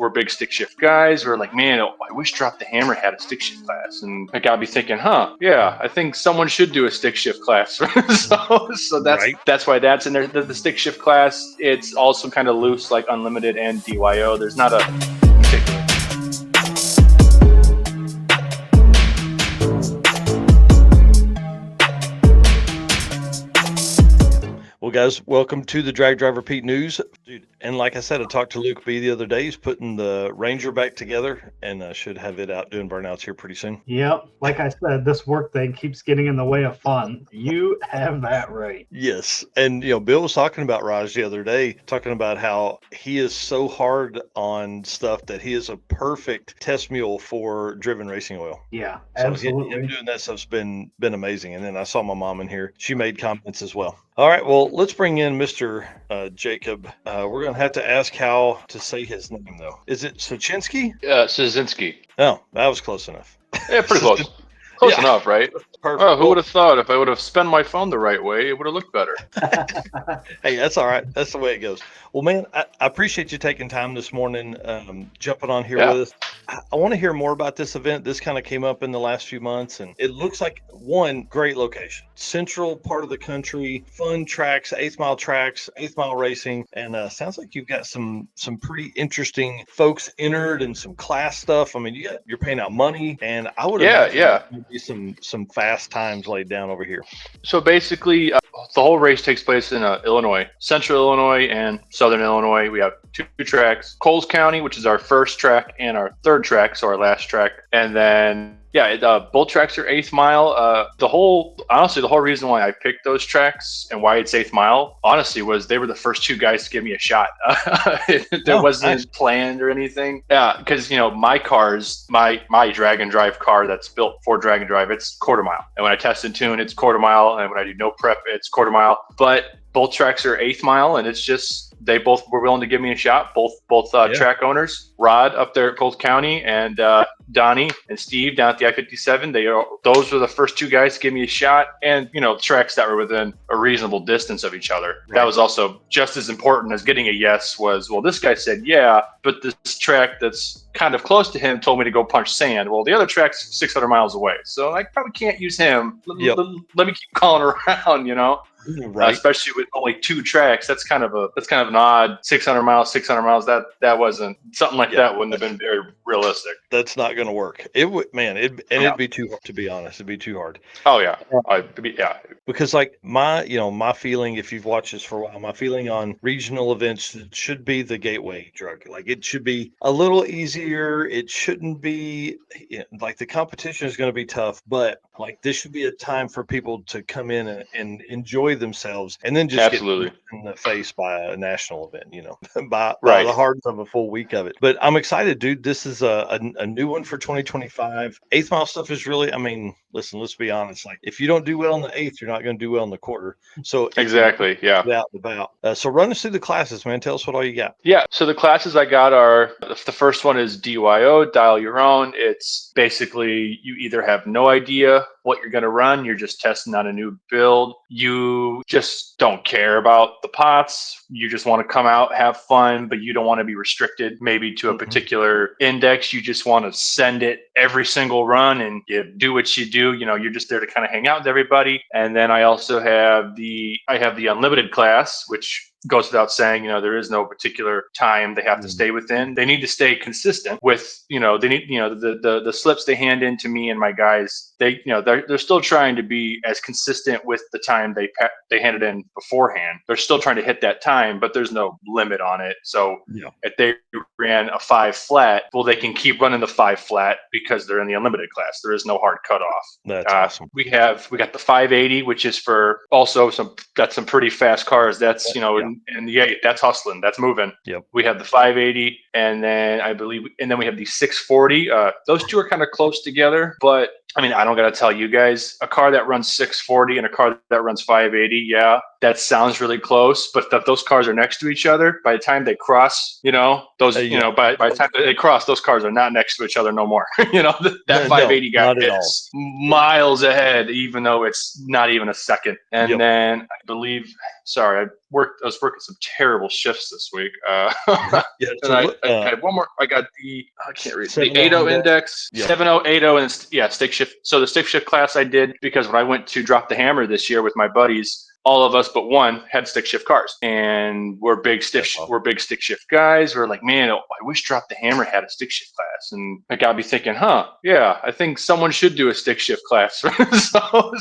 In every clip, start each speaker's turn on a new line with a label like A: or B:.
A: we're big stick shift guys. We're like, man, I wish Drop the Hammer had a stick shift class. And it got me thinking, yeah, I think someone should do a stick shift class. so that's why that's in there. The stick shift class, it's also kind of loose like Unlimited and DYO. There's not a particular.
B: Well, guys, welcome to the Drag Driver Pete News. Dude, and like I said, I talked to Luke B the other day. He's putting the Ranger back together and should have it out doing burnouts here pretty soon.
C: Yep. Like I said, this work thing keeps getting in the way of fun. You have that right.
B: Yes. And, Bill was talking about Raj the other day, talking about how he is so hard on stuff that he is a perfect test mule for driven racing oil.
C: Yeah,
B: so
C: absolutely.
B: Him doing that stuff's been amazing. And then I saw my mom in here. She made comments as well. All right, well, let's bring in Mr. Jacob. We're going to have to ask how to say his name, though. Is it Siecinski?
A: Siecinski.
B: Oh, that was close enough.
A: Yeah, pretty close. Close enough, right?
B: Perfect.
A: Oh, who would have thought if I would have spun my phone the right way, it would have looked better.
B: Hey, that's all right. That's the way it goes. Well, man, I appreciate you taking time this morning, jumping on here with us. I want to hear more about this event. This kind of came up in the last few months, and it looks like one great location, central part of the country, fun tracks, 8th mile racing, and sounds like you've got some pretty interesting folks entered and some class stuff. I mean, you're paying out money, and I would imagine be some fast times laid down over here.
A: So basically, the whole race takes place in Illinois, central Illinois and southern Illinois. We have two tracks, Coles County, which is our first track, and our third track, so our last track. And then, both tracks are 8th mile. The whole reason why I picked those tracks and why it's 8th mile, honestly, was they were the first two guys to give me a shot. Wasn't planned or anything. Yeah, because, my car's, my drag and drive car that's built for drag and drive, it's quarter mile. And when I test and tune, it's quarter mile. And when I do no prep, it's quarter mile. But both tracks are 8th mile, and it's just, they both were willing to give me a shot. Both track owners, Rod up there at Coles County and Donnie and Steve down at the I-57. Those were the first two guys to give me a shot, and tracks that were within a reasonable distance of each other. Right. That was also just as important as getting a yes. Was, well, this guy said yeah, but this track that's kind of close to him told me to go punch sand. Well, the other track's 600 miles away, so I probably can't use him. Let me keep calling around, Right. Especially with only two tracks. That's kind of an odd 600 miles. That wasn't something like that. Wouldn't have been very realistic.
B: That's not going to work. It would, man. It'd be too hard, to be honest. It'd be too hard.
A: Oh yeah.
B: Because like my feeling, if you've watched this for a while, my feeling on regional events, it should be the gateway drug. Like it should be a little easier. It shouldn't be like the competition is going to be tough, but like this should be a time for people to come in and enjoy themselves, and then just get in the face by a national event, by the hardness of a full week of it. But I'm excited, dude. This is a new one for 2025. 8th mile stuff is really, listen, let's be honest. Like if you don't do well in the 8th, you're not going to do well in the quarter. So
A: exactly, yeah.
B: So run us through the classes, man. Tell us what all you got.
A: Yeah. So the classes I got are, the first one is DYO, dial your own. It's basically you either have no idea what you're going to run, you're just testing on a new build, you just don't care about the pots, you just want to come out, have fun, but you don't want to be restricted maybe to a particular index. You just want to send it every single run and you do what you do. You're just there to kind of hang out with everybody. And then I also have the Unlimited class, which goes without saying, there is no particular time they have to stay within. They need to stay consistent with, they need, the slips they hand in to me and my guys, they're still trying to be as consistent with the time they handed in beforehand. They're still trying to hit that time, but there's no limit on it. So if they ran a 5 flat, well, they can keep running the 5 flat because they're in the Unlimited class. There is no hard cutoff.
B: That's awesome.
A: We got the 580, which is for also some pretty fast cars. That's, and that's hustling. That's moving.
B: Yep.
A: We have the 580, and then we have the 640. Those two are kind of close together, but I mean, I don't got to tell you guys, a car that runs 640 and a car that runs 580, yeah, that sounds really close. But if those cars are next to each other, by the time they cross,
B: Yeah.
A: by the time they cross, those cars are not next to each other no more. That
B: No,
A: 580 guy
B: not at all.
A: is miles ahead, even though it's not even a second. And
B: Yep.
A: then I believe, sorry, I was working some terrible shifts this week.
B: Yeah.
A: And
B: So
A: I
B: look,
A: had one more. I got I can't read the
B: 70
A: 80 index,
B: Yeah.
A: 7080, and yeah, stick shift. So the stick shift class I did because when I went to drop the hammer this year with my buddies, all of us but one had stick shift cars, and we're big stick shift guys. We're like, man, I wish Drop the Hammer had a stick shift class, and I got me thinking, yeah, I think someone should do a stick shift class.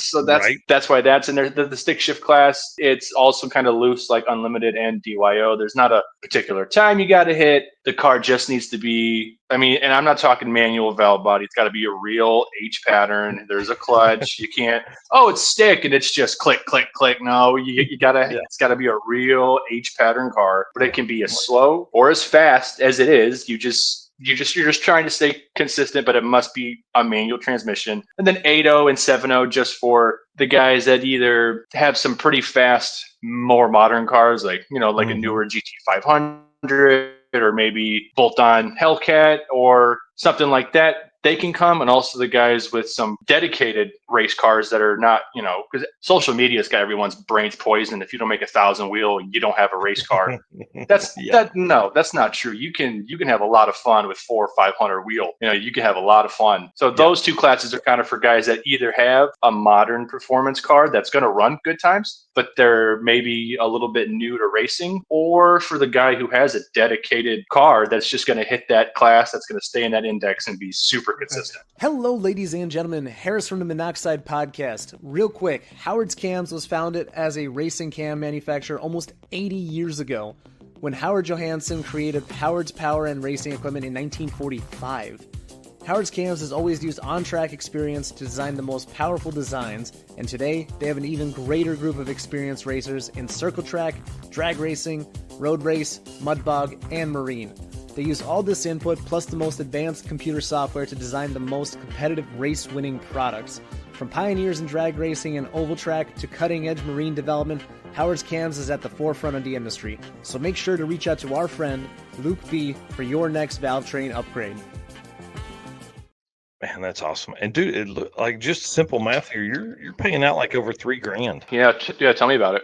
A: so that's why that's in there. The stick shift class, it's also kind of loose like Unlimited and DYO. There's not a particular time you got to hit. The car just needs to be, I mean, and I'm not talking manual valve body. It's got to be a real H pattern. There's a clutch. You can't, it's stick and it's just click, click, click. No, you gotta, it's gotta be a real H pattern car, but it can be as slow or as fast as it is. You're just trying to stay consistent, but it must be a manual transmission. And then 80 and 70 just for the guys that either have some pretty fast, more modern cars, like, like a newer GT500 or maybe bolt-on Hellcat or something like that. They can come, and also the guys with some dedicated race cars that are not, because social media's got everyone's brains poisoned. If you don't make 1,000 wheel, you don't have a race car. That's not true. You can have a lot of fun with 400 or 500 wheel. You can have a lot of fun. So those two classes are kind of for guys that either have a modern performance car that's going to run good times, but they're maybe a little bit new to racing, or for the guy who has a dedicated car that's just going to hit that class, that's going to stay in that index and be super consistent.
D: Hello, ladies and gentlemen. Harris from the Monoxide Podcast. Real quick, Howard's Cams was founded as a racing cam manufacturer almost 80 years ago when Howard Johansson created Howard's Power and Racing Equipment in 1945. Howard's Cams has always used on-track experience to design the most powerful designs, and today they have an even greater group of experienced racers in circle track, drag racing, road race, mud bog, and marine. They use all this input plus the most advanced computer software to design the most competitive race-winning products. From pioneers in drag racing and oval track to cutting-edge marine development, Howard's Cams is at the forefront of the industry. So make sure to reach out to our friend, Luke B, for your next valve train upgrade.
B: Man, that's awesome. And dude, like just simple math here, you're paying out like over $3,000.
A: Yeah, tell me about it.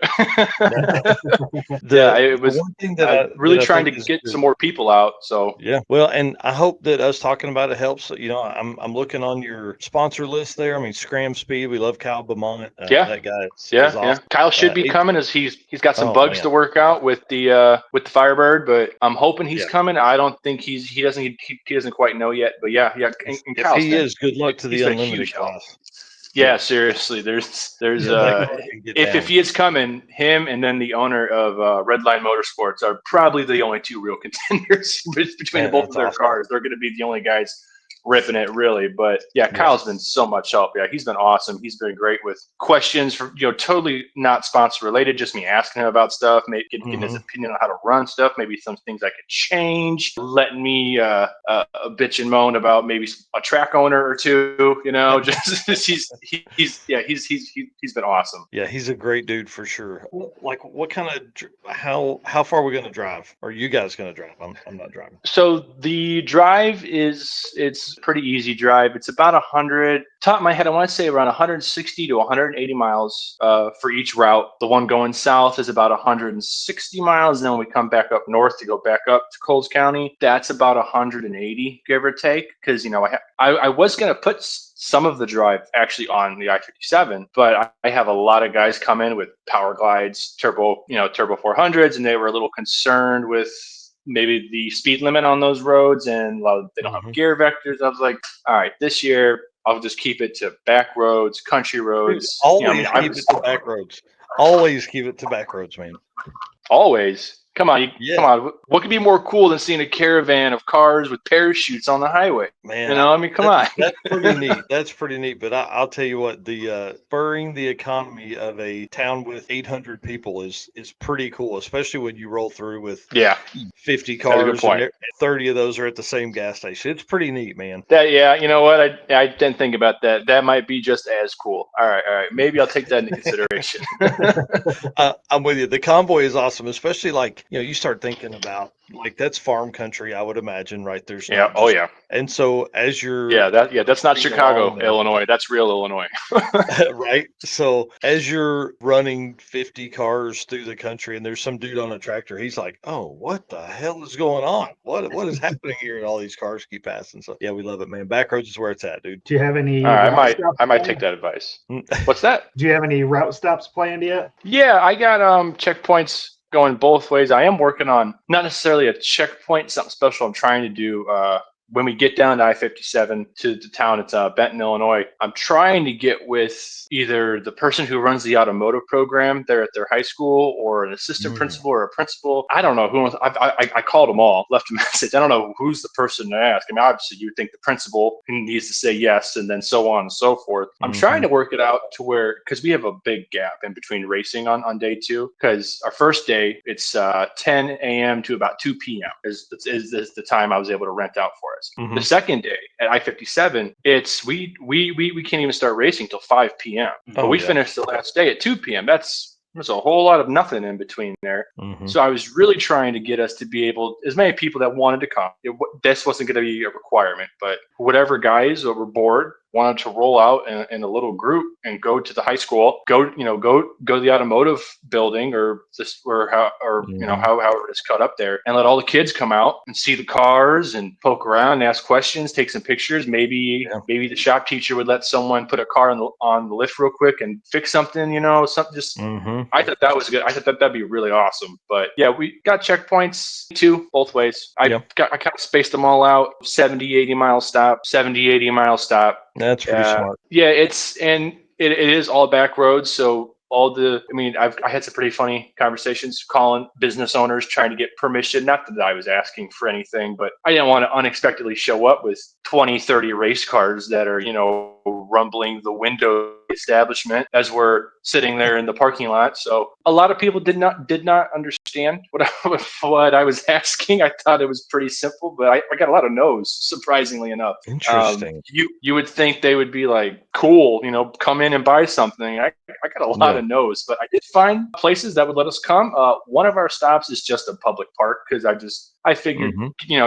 B: It
A: was
B: one thing that
A: really
B: that
A: trying to get some more people out. So
B: yeah, well, and I hope that us talking about it helps. I'm looking on your sponsor list there. I mean, Scram Speed, we love Kyle Beaumont. That guy. Is awesome.
A: Kyle should be coming, as he's got some bugs to work out with the Firebird, but I'm hoping he's coming. I don't think he doesn't quite know yet, but yeah. And Kyle's
B: he is. Good luck to the Unlimited class.
A: Yeah, seriously. There's if he is coming, him and then the owner of Redline Motorsports are probably the only two real contenders between both of their cars. They're going to be the only guys ripping it, really. But yeah, Kyle's been so much help. Yeah, he's been awesome. He's been great with questions for totally not sponsor related, just me asking him about stuff, maybe getting his opinion on how to run stuff, maybe some things I could change, letting me bitch and moan about maybe a track owner or two. Just he's been awesome.
B: Yeah, he's a great dude for sure. Like, what kind of how far are we going to drive? Are you guys going to drive? I'm not driving.
A: So the drive it's pretty easy drive. It's about 100, top of my head, I want to say around 160 to 180 miles for each route. The one going south is about 160 miles. And then when we come back up north to go back up to Coles County, that's about 180, give or take. Because, I was going to put some of the drive actually on the I-57, but I have a lot of guys come in with Power Glides, turbo 400s, and they were a little concerned with maybe the speed limit on those roads, and they don't have gear vectors. I was like, all right, this year I'll just keep it to back roads, country roads.
B: Always keep it to back roads. Always keep it to back roads, man.
A: Always. Come on,
B: Yeah.
A: come on. What could be more cool than seeing a caravan of cars with parachutes on the highway?
B: Man,
A: You know, I mean, come on.
B: That's pretty neat. That's pretty neat. But I'll tell you what, the spurring the economy of a town with 800 people is pretty cool, especially when you roll through with
A: Yeah,
B: 50
A: that's a good
B: cars
A: point.
B: and 30 of those are at the same gas station. It's pretty neat, man.
A: Yeah, you know what? I didn't think about that. That might be just as cool. All right. Maybe I'll take that into consideration.
B: I'm with you. The convoy is awesome, especially like, you start thinking about like that's farm country, I would imagine, right? There's
A: Yeah.
B: not
A: Oh,
B: just,
A: yeah.
B: and so as you're
A: That's not
B: moving
A: Chicago,
B: along there,
A: Illinois. That's real Illinois.
B: right? So as you're running 50 cars through the country and there's some dude on a tractor, he's like, "Oh, what the hell is going on? What is happening here?" And all these cars keep passing. So yeah, we love it, man. Back roads is where it's at, dude.
C: Do you have any
A: All right,
C: route stops
A: I might
C: planned?
A: take that advice. What's that?
C: Do you have any route stops planned yet?
A: Yeah, I got checkpoints going both ways. I am working on not necessarily a checkpoint, something special I'm trying to do. When we get down to I-57 to the town, it's Benton, Illinois. I'm trying to get with either the person who runs the automotive program there at their high school, or an assistant principal or a principal. I don't know who. I called them all, left a message. I don't know who's the person to ask. I mean, obviously you would think the principal needs to say yes, and then so on and so forth. I'm trying to work it out to where, because we have a big gap in between racing on day two. Because our first day, it's 10 a.m. to about 2 p.m. is the time I was able to rent out for us. The second day at I-57, it's we can't even start racing till 5 p.m. But we finished the last day at 2 p.m. There's a whole lot of nothing in between there. So I was really trying to get us to be able, as many people that wanted to come. This wasn't going to be a requirement, but whatever guys that were bored wanted to roll out in a little group and go to the high school, go to the automotive building however it's cut up there, and let all the kids come out and see the cars and poke around and ask questions, take some pictures. Maybe the shop teacher would let someone put a car on the lift real quick and fix something, something just. I thought that was good. I thought that'd be really awesome. But yeah, we got checkpoints too, both ways. I kind of spaced them all out. 70, 80 mile stop, 70, 80 mile stop.
B: That's pretty smart.
A: Yeah, it is all back roads. So I had some pretty funny conversations calling business owners trying to get permission. Not that I was asking for anything, but I didn't want to unexpectedly show up with 20, 30 race cars that are, rumbling the window establishment as we're sitting there in the parking lot. So a lot of people did not understand what I was asking. I thought it was pretty simple, but I got a lot of no's, surprisingly enough.
B: Interesting.
A: You would think they would be like, cool, come in and buy something. I got a lot of no's, but I did find places that would let us come. One of our stops is just a public park, because I figured,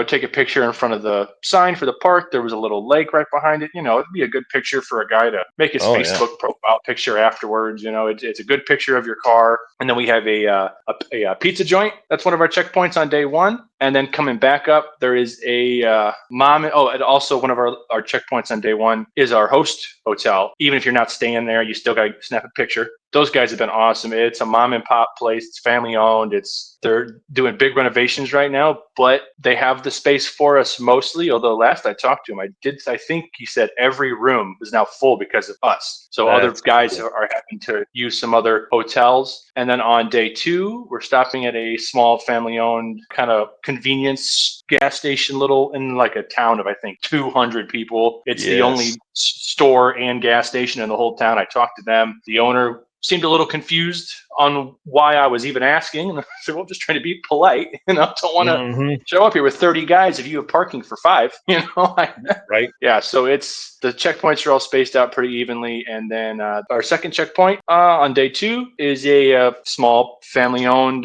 A: take a picture in front of the sign for the park. There was a little lake right behind it. It'd be a good picture for a guy to make his Facebook profile picture afterwards. It's a good picture of your car. And then we have a pizza joint. That's one of our checkpoints on day one. And then coming back up, there is a and also one of our checkpoints on day one is our host hotel. Even if you're not staying there, you still got to snap a picture. Those guys have been awesome. It's a mom and pop place. It's family owned. They're doing big renovations right now, but they have the space for us mostly. Although last I talked to him, I think he said every room is now full because of us. So other guys are having to use some other hotels. And then on day two, we're stopping at a small family owned kind of convenience gas station, little in like a town of, I think, 200 people. It's the only store and gas station in the whole town. I talked to them. The owner seemed a little confused on why I was even asking. And I said, well, I'm just trying to be polite. Don't want to show up here with 30 guys if you have parking for 5,
B: Right.
A: Yeah. So the checkpoints are all spaced out pretty evenly. And then our second checkpoint on day two is a small family owned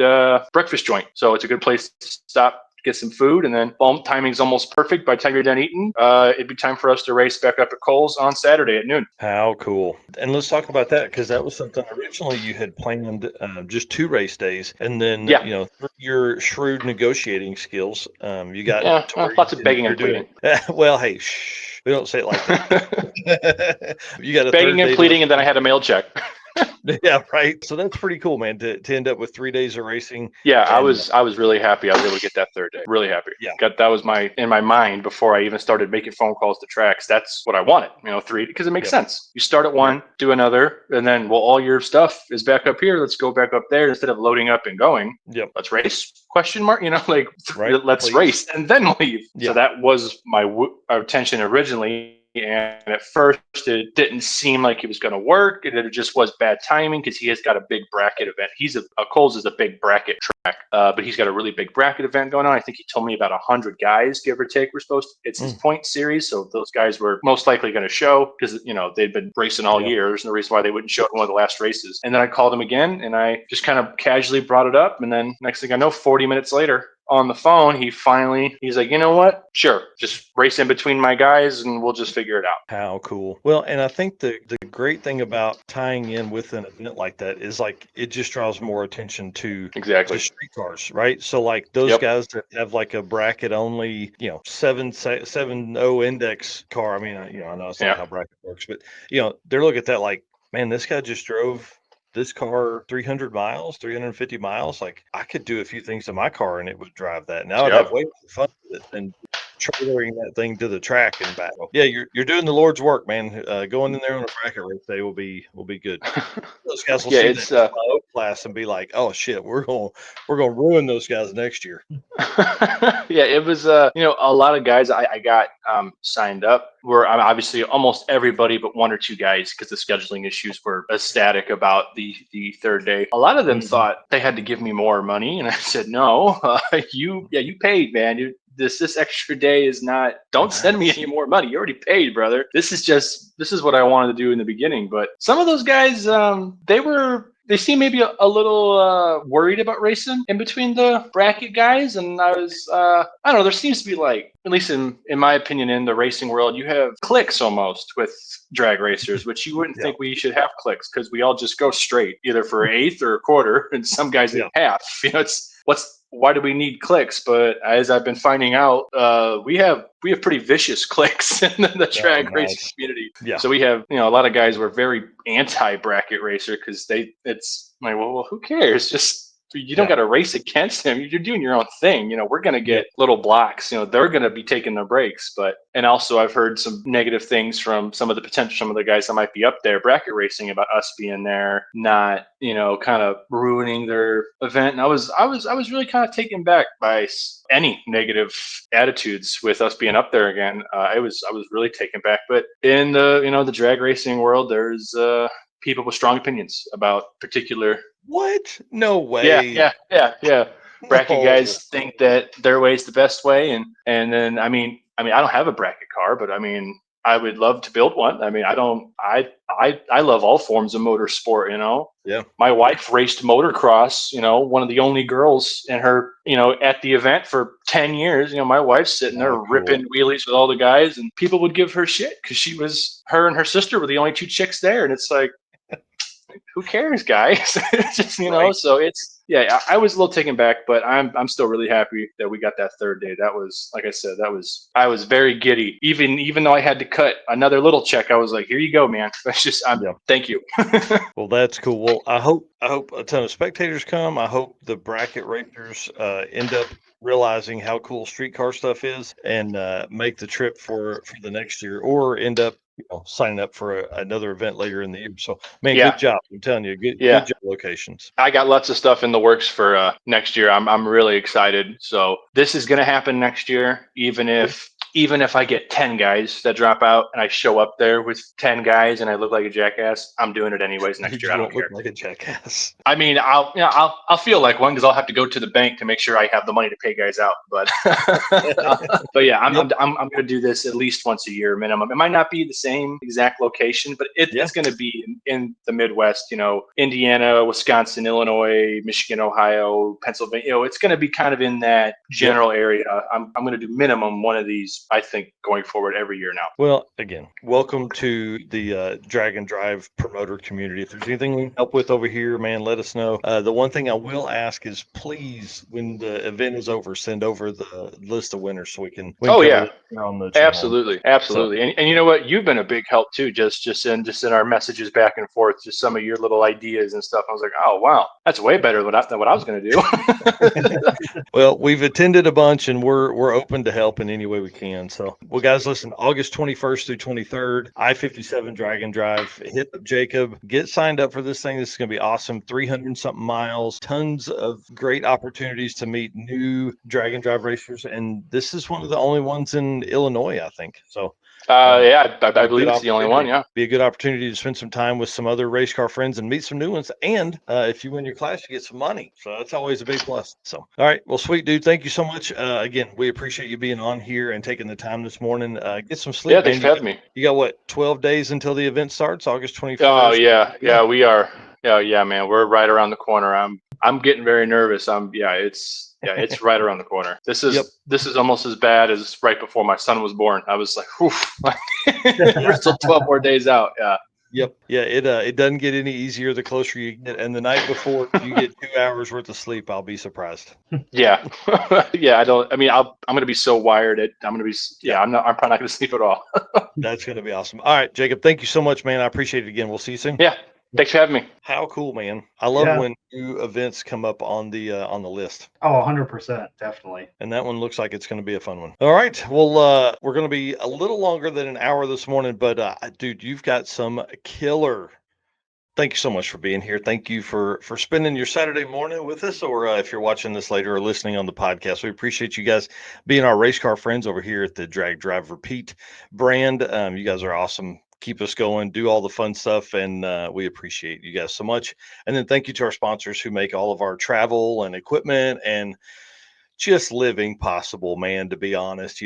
A: breakfast joint. So it's a good place to stop, get some food, and then timing's almost perfect. By the time you're done eating, it'd be time for us to race back up at Kohl's on Saturday at noon.
B: How cool. And let's talk about that, because that was something originally you had planned just 2 race days. And then, through your shrewd negotiating skills, you got
A: lots of begging and pleading.
B: Well, hey, shh. We don't say it like that. You got a
A: begging and pleading, and then I had a mail check.
B: Yeah, right. So that's pretty cool, man, to end up with 3 days of racing.
A: Yeah, I
B: And
A: was really happy I was able to get that third day. Really happy.
B: Yeah.
A: That was in my mind before I even started making phone calls to tracks. That's what I wanted, 3, because it makes
B: Yep.
A: sense. You start at one, do another, and then all your stuff is back up here. Let's go back up there instead of loading up and going.
B: Yep.
A: Let's race? Question mark.
B: Right,
A: Let's
B: please.
A: race and then leave.
B: Yeah.
A: So that was my intention originally. And at first, it didn't seem like it was going to work. It just was bad timing because he has got a big bracket event. Coles is a big bracket track, but he's got a really big bracket event going on. I think he told me about 100 guys, give or take, were supposed to. It's his point series, so those guys were most likely going to show because they'd been racing all year. There's no reason why they wouldn't show at one of the last races. And then I called him again, and I just kind of casually brought it up. And then next thing I know, 40 minutes later, on the phone, he's like, you know what? Sure. Just race in between my guys and we'll just figure it out.
B: How cool. Well, and I think the great thing about tying in with an event like that is like it just draws more attention to
A: Exactly
B: the street cars, right? So like those guys that have like a bracket only, 7.0 index car. I mean, I know it's not how bracket works, but they're looking at that like, man, this guy just drove this car 300 miles, 350 miles. Like I could do a few things to my car and it would drive that. Now I'd have way more fun with it than trailering that thing to the track and back. Yeah, you're doing the Lord's work, man. Going in there on a bracket race day will be good. Those guys will see that class and be like, oh shit, we're gonna ruin those guys next year.
A: Yeah, it was a lot of guys I got signed up were obviously almost everybody but one or two guys because the scheduling issues were ecstatic about the third day. A lot of them thought they had to give me more money, and I said no. You paid, man. This extra day is not. Don't send me any more money. You already paid, brother. This is what I wanted to do in the beginning. But some of those guys, they seem maybe a little worried about racing in between the bracket guys, and I was I don't know. There seems to be like, at least in my opinion, in the racing world, you have cliques almost with drag racers, which you wouldn't think we should have cliques because we all just go straight, either for an eighth or a quarter, and some guys at half. Why do we need cliques? But as I've been finding out, we have pretty vicious cliques in the drag racing community. Yeah. So we have, a lot of guys were very anti-bracket racer because it's like, well, who cares? Just you don't got to race against him. You're doing your own thing. We're going to get little blocks. They're going to be taking their breaks. And also I've heard some negative things from some of the guys that might be up there bracket racing about us being there, not, kind of ruining their event. And I was really kind of taken back by any negative attitudes with us being up there again. I was really taken back. But in the drag racing world, there's people with strong opinions about particular.
B: What? No way.
A: Yeah. Bracket guys think that their way is the best way, and then I mean I don't have a bracket car, but I mean I would love to build one. I mean I love all forms of motorsport.
B: Yeah.
A: My wife raced motocross. One of the only girls in her at the event for 10 years. My wife's sitting there ripping wheelies with all the guys, and people would give her shit because her and her sister were the only two chicks there, and it's like, who cares, guys? Just so it's I was a little taken back, but I'm still really happy that we got that third day. That was, like I said, I was very giddy. Even though I had to cut another little check, I was like, here you go, man. That's just thank you.
B: Well, that's cool. Well, I hope a ton of spectators come. I hope the bracket racers end up realizing how cool streetcar stuff is and make the trip for the next year, or end up signing up for another event later in the year. So, man, good job. I'm telling you, good job locations.
A: I got lots of stuff in the works for next year. I'm really excited. So this is going to happen next year, even if I get 10 guys that drop out and I show up there with 10 guys and I look like a jackass, I'm doing it anyways next year. I don't care.
B: Look like a jackass.
A: I mean, I'll feel like one because I'll have to go to the bank to make sure I have the money to pay guys out. But but yeah, I'm going to do this at least once a year minimum. It might not be the same exact location, but it's going to be in the Midwest. Indiana, Wisconsin, Illinois, Michigan, Ohio, Pennsylvania. It's going to be kind of in that general area. I'm going to do minimum one of these just, I think, going forward every year now.
B: Well, again, welcome to the Drag and Drive promoter community. If there's anything we can help with over here, man, let us know. The one thing I will ask is, please, when the event is over, send over the list of winners so we can
A: Oh, yeah.
B: on the channel.
A: Absolutely. And you know what? You've been a big help too, just in our messages back and forth, just some of your little ideas and stuff. I was like, oh wow, that's way better than what I was going to do.
B: Well, we've attended a bunch, and we're open to help in any way we can. So, well, guys, listen, August 21st through 23rd, I-57 Drag and Drive. Hit up Jacob, get signed up for this thing. This is going to be awesome. 300 something miles, tons of great opportunities to meet new Drag and Drive racers, and this is one of the only ones in Illinois, I think. So.
A: Yeah, I believe it's the only one. Yeah,
B: be a good opportunity to spend some time with some other race car friends and meet some new ones. And if you win your class, you get some money. So that's always a big plus. So, all right. Well, sweet dude. Thank you so much. Again, we appreciate you being on here and taking the time this morning. Get some sleep.
A: Yeah, thanks for having me.
B: You got what, 12 days until the event starts, August 21st?
A: Oh yeah, we are. Yeah, man, we're right around the corner. I'm getting very nervous. It's right around the corner. This is almost as bad as right before my son was born. I was like, oof, we're still 12 more days out. Yeah.
B: Yep. Yeah. It doesn't get any easier the closer you get. And the night before you get 2 hours worth of sleep, I'll be surprised.
A: Yeah. Yeah. I'm going to be so wired. I'm probably not going to sleep at all.
B: That's going to be awesome. All right, Jacob, thank you so much, man. I appreciate it again. We'll see you soon.
A: Yeah. Thanks for having me.
B: How cool, man. I love when new events come up on the list.
C: Oh, 100%. Definitely.
B: And that one looks like it's going to be a fun one. All right. Well, we're going to be a little longer than an hour this morning, but dude, you've got some killer. Thank you so much for being here. Thank you for spending your Saturday morning with us, or if you're watching this later or listening on the podcast. We appreciate you guys being our race car friends over here at the Drag Drive Repeat brand. You guys are awesome. Keep us going, do all the fun stuff, and we appreciate you guys so much. And then thank you to our sponsors who make all of our travel and equipment and just living possible, man, to be honest.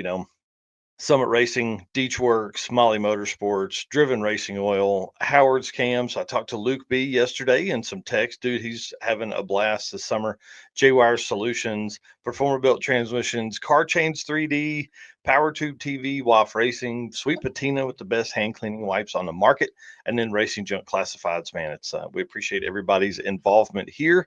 B: Summit Racing, Deechworks, Molly Motorsports, Driven Racing Oil, Howard's Cams. I talked to Luke B yesterday and some text. Dude, he's having a blast this summer. J-Wire Solutions, Performer Built Transmissions, Car Chains 3D, Power Tube TV, WAF Racing, Sweet Patina with the best hand cleaning wipes on the market, and then Racing Junk Classifieds. Man, it's we appreciate everybody's involvement here.